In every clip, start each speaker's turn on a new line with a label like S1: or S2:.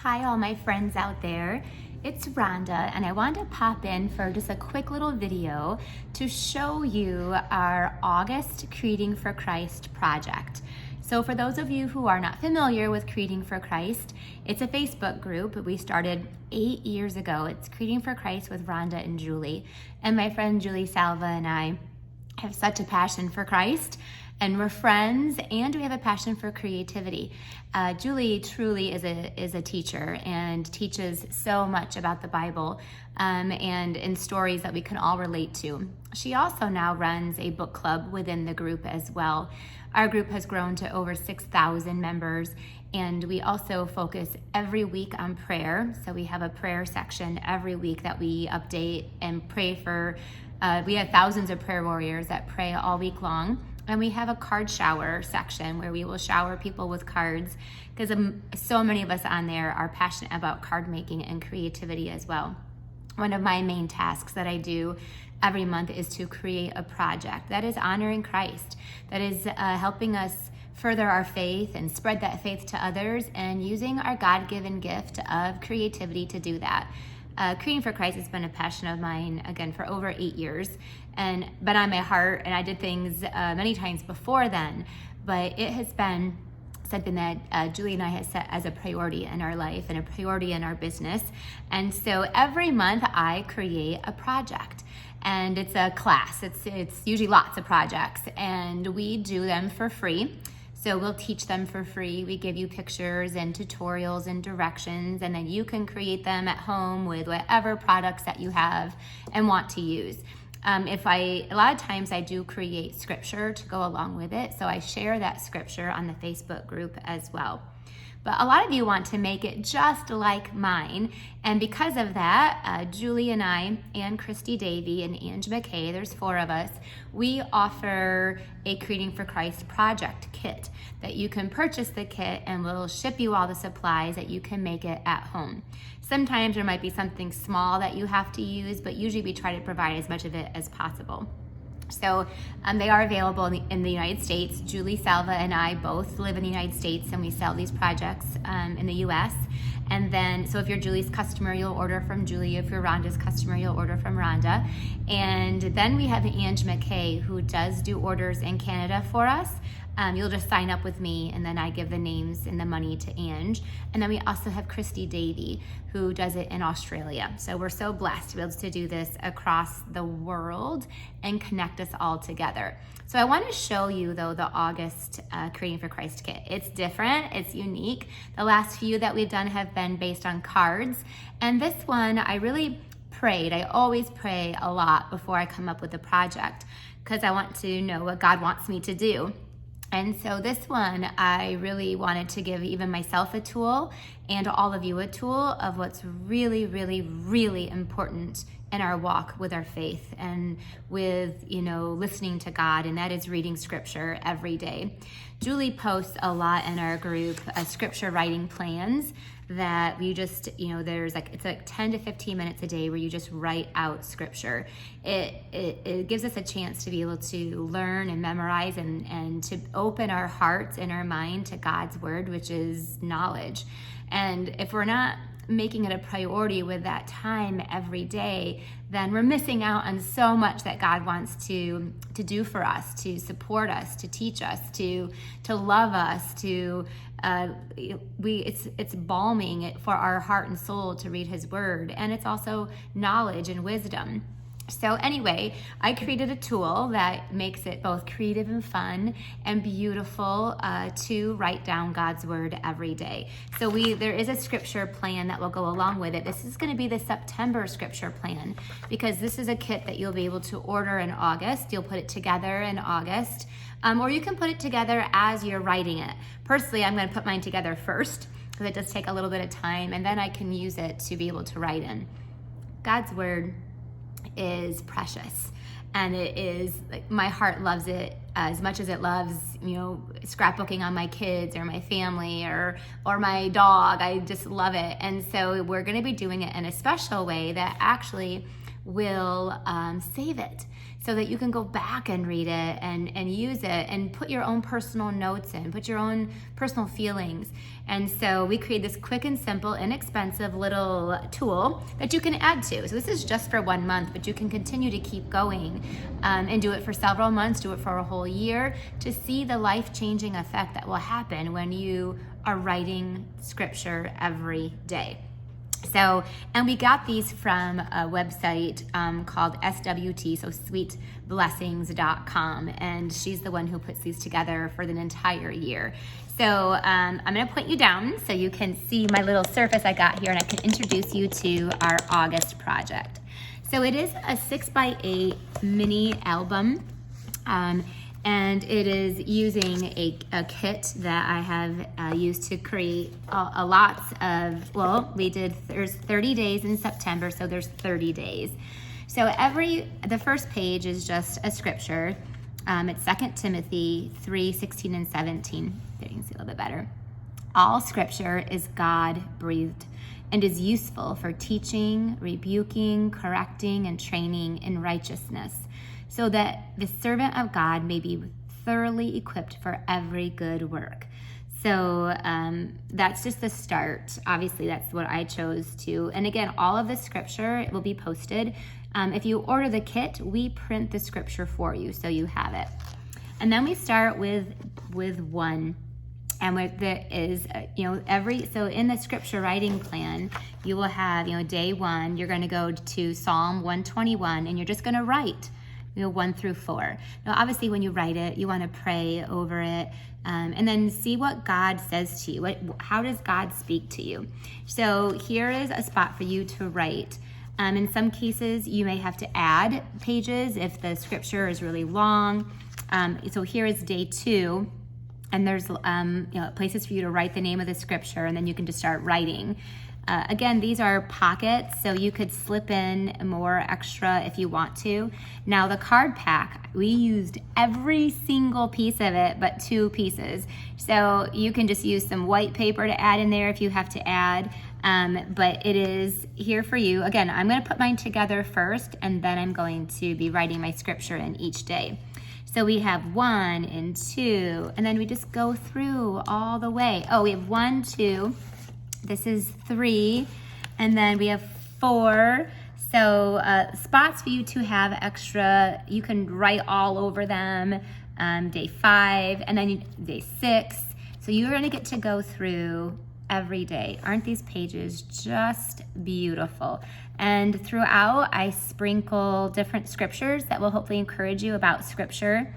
S1: Hi, all my friends out there. It's Rhonda, and I wanted to pop in for just a quick little video to show you our August Creating for Christ project. So for those of you who are not familiar with Creating for Christ, it's a Facebook group we started 8 years ago. It's Creating for Christ with Ronda and Julie. And my friend Julie Salva and I have such a passion for Christ, and we're friends, and we have a passion for creativity. Julie truly is a teacher and teaches so much about the Bible and in stories that we can all relate to. She also now runs a book club within the group as well. Our group has grown to over 6,000 members, and we also focus every week on prayer. So we have a prayer section every week that we update and pray for. We have thousands of prayer warriors that pray all week long. And we have a card shower section where we will shower people with cards, because so many of us on there are passionate about card making and creativity as well. One of my main tasks that I do every month is to create a project that is honoring Christ, that is helping us further our faith and spread that faith to others, and using our God-given gift of creativity to do that. Creating for Christ has been a passion of mine, again, for over 8 years, and been on my heart, and I did things many times before then, but it has been something that Julie and I have set as a priority in our life and a priority in our business. And so every month I create a project, and it's a class. It's usually lots of projects, and we do them for free. So we'll teach them for free. We give you pictures and tutorials and directions, and then you can create them at home with whatever products that you have and want to use. A lot of times I do create scripture to go along with it, so I share that scripture on the Facebook group as well. But a lot of you want to make it just like mine, and because of that, Julie and I, and Christy Davey, and Ange McKay, there's 4 of us, we offer a Creating for Christ project kit that you can purchase the kit, and we'll ship you all the supplies that you can make it at home. Sometimes there might be something small that you have to use, but usually we try to provide as much of it as possible. So they are available in the United States. Julie Salva and I both live in the United States, and we sell these projects in the US. And then, so if you're Julie's customer, you'll order from Julie. If you're Rhonda's customer, you'll order from Rhonda. And then we have Ange McKay, who does do orders in Canada for us. You'll just sign up with me, and then I give the names and the money to Ange. And then we also have Christy Davey, who does it in Australia. So we're so blessed to be able to do this across the world and connect us all together. So I want to show you, though, the August Creating for Christ kit. It's different, it's unique. The last few that we've done have been based on cards. And this one, I really prayed. I always pray a lot before I come up with a project, because I want to know what God wants me to do. And so this one, I really wanted to give even myself a tool and all of you a tool of what's really, really, really important in our walk with our faith and with, listening to God, and that is reading scripture every day. Julie posts a lot in our group scripture writing plans that you just, it's like 10 to 15 minutes a day where you just write out scripture. It gives us a chance to be able to learn and memorize and to open our hearts and our mind to God's word, which is knowledge. And if we're not making it a priority with that time every day, then we're missing out on so much that God wants to do for us, to support us, to teach us, to love us, it's balming for our heart and soul to read his word, and it's also knowledge and wisdom. So anyway, I created a tool that makes it both creative and fun and beautiful to write down God's word every day. So there is a scripture plan that will go along with it. This is going to be the September scripture plan, because this is a kit that you'll be able to order in August. You'll put it together in August, or you can put it together as you're writing it. Personally, I'm going to put mine together first, because it does take a little bit of time, and then I can use it to be able to write in. God's word is precious, and it is, my heart loves it as much as it loves scrapbooking on my kids or my family or my dog. I just love it. And so we're going to be doing it in a special way that actually will save it so that you can go back and read it and use it and put your own personal notes in, put your own personal feelings. And so we create this quick and simple, inexpensive little tool that you can add to. So this is just for 1 month, but you can continue to keep going and do it for several months, do it for a whole year to see the life-changing effect that will happen when you are writing scripture every day. So, and we got these from a website called SWT, so sweetblessings.com, and she's the one who puts these together for the entire year. So I'm going to point you down so you can see my little surface I got here, and I can introduce you to our August project. So it is a 6x8 mini album, and it is using a kit that I have used to create a lot of, well, there's 30 days in September, so there's 30 days. So the first page is just a scripture. It's 2 Timothy 3:16 and 17. There you can see a little bit better. All scripture is God-breathed and is useful for teaching, rebuking, correcting, and training in righteousness, so that the servant of God may be thoroughly equipped for every good work. So that's just the start. Obviously, that's what I chose to. And again, all of the scripture will be posted. If you order the kit, we print the scripture for you, so you have it. And then we start with 1. And what that is, so in the scripture writing plan, you will have, day 1, you're going to go to Psalm 121, and you're just going to write, 1 through 4. Now, obviously, when you write it, you want to pray over it, and then see what God says to you. How does God speak to you? So here is a spot for you to write. In some cases, you may have to add pages if the scripture is really long. So here is day 2. And there's places for you to write the name of the scripture, and then you can just start writing. Again, these are pockets, so you could slip in more extra if you want to. Now, the card pack, we used every single piece of it but 2 pieces. So you can just use some white paper to add in there if you have to add. But it is here for you. Again, I'm going to put mine together first, and then I'm going to be writing my scripture in each day. So we have 1 and 2, and then we just go through all the way. Oh, we have 1, 2, this is 3, and then we have 4. So spots for you to have extra, you can write all over them, day 5, and then day 6. So you're gonna get to go through every day. Aren't these pages just beautiful? And throughout, I sprinkle different scriptures that will hopefully encourage you about scripture.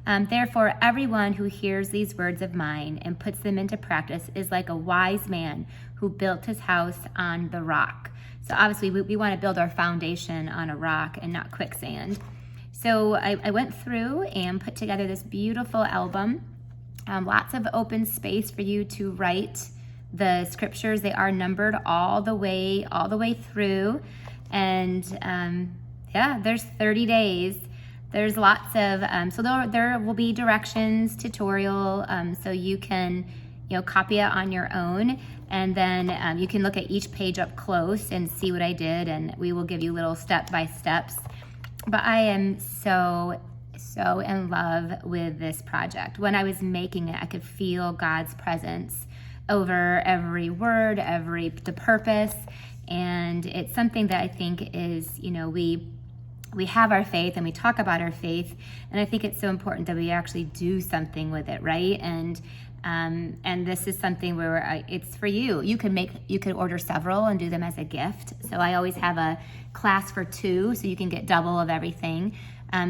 S1: Therefore, everyone who hears these words of mine and puts them into practice is like a wise man who built his house on the rock. So obviously, we want to build our foundation on a rock and not quicksand. So I went through and put together this beautiful album. Lots of open space for you to write the scriptures. They are numbered all the way through, and there's 30 days. There's lots of so there will be directions, tutorial, so you can copy it on your own, and then you can look at each page up close and see what I did, and we will give you little step-by-steps. But I am so in love with this project. When I was making it, I could feel God's presence over every word, the purpose, and it's something that I think is, we have our faith and we talk about our faith, and I think it's so important that we actually do something with it, right? And this is something where it's for you. You could order several and do them as a gift. So I always have a class for 2, so you can get double of everything.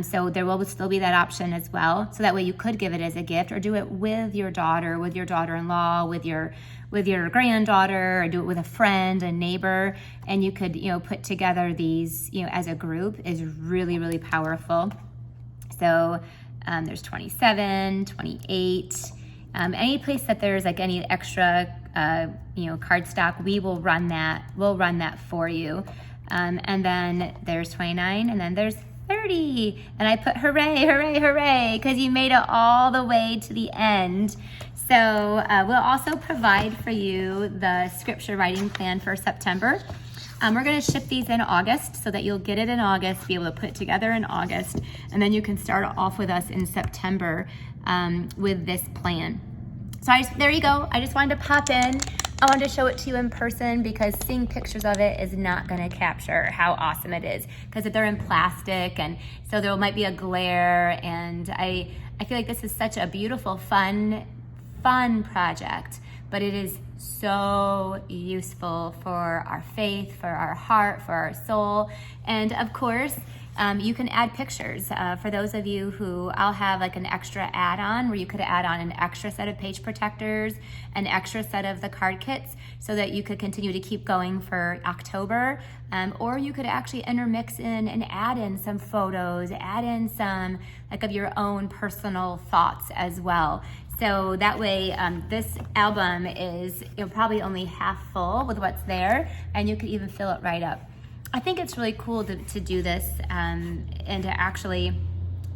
S1: So there will still be that option as well. So that way you could give it as a gift, or do it with your daughter, with your daughter-in-law, with your granddaughter, or do it with a friend, a neighbor, and you could put together these as a group. Is really, really powerful. So there's 27, 28. Any place that there's like any extra cardstock, we will run that. We'll run that for you. And then there's 29, and then there's 30, and I put hooray, hooray, hooray, because you made it all the way to the end. So we'll also provide for you the scripture writing plan for September. We're gonna ship these in August so that you'll get it in August, be able to put it together in August, and then you can start off with us in September with this plan. So there you go. I just wanted to pop in. I wanted to show it to you in person because seeing pictures of it is not gonna capture how awesome it is, because they're in plastic, and so there might be a glare, and I feel like this is such a beautiful, fun project, but it is so useful for our faith, for our heart, for our soul, and of course, you can add pictures. For those of you who, I'll have like an extra add-on where you could add on an extra set of page protectors, an extra set of the card kits, so that you could continue to keep going for October. Or you could actually intermix in and add in some photos, add in some like of your own personal thoughts as well. So that way, this album is probably only half full with what's there, and you could even fill it right up. I think it's really cool to do this and to actually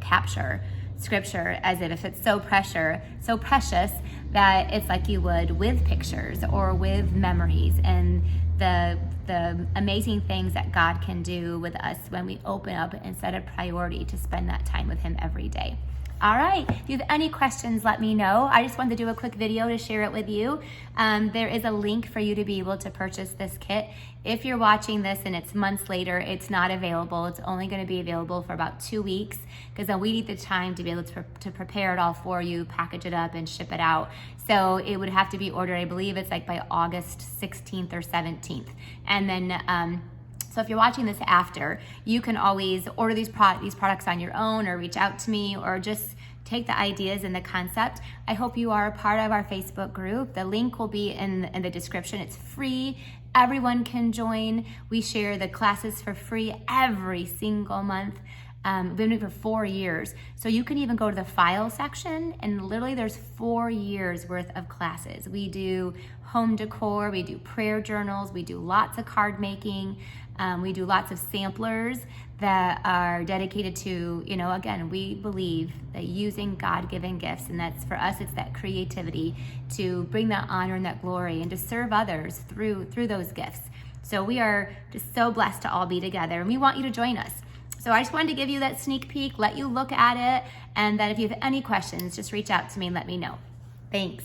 S1: capture scripture as if it's so precious that it's like you would with pictures or with memories, and the amazing things that God can do with us when we open up and set a priority to spend that time with Him every day. All right, if you have any questions, let me know. I just wanted to do a quick video to share it with you. There is a link for you to be able to purchase this kit. If you're watching this and it's months later, it's not available. It's only gonna be available for about 2 weeks, because then we need the time to be able to prepare it all for you, package it up, and ship it out. So it would have to be ordered, I believe it's like by August 16th or 17th. And then, so if you're watching this after, you can always order these products on your own, or reach out to me, or just take the ideas and the concept. I hope you are a part of our Facebook group. The link will be in the description. It's free. Everyone can join. We share the classes for free every single month. We've been doing it for 4 years. So you can even go to the file section, and literally there's 4 years worth of classes. We do home decor, we do prayer journals, we do lots of card making, we do lots of samplers that are dedicated to, again, we believe that using God-given gifts, and that's for us, it's that creativity to bring that honor and that glory and to serve others through those gifts. So we are just so blessed to all be together, and we want you to join us. So I just wanted to give you that sneak peek, let you look at it, and that if you have any questions, just reach out to me and let me know. Thanks.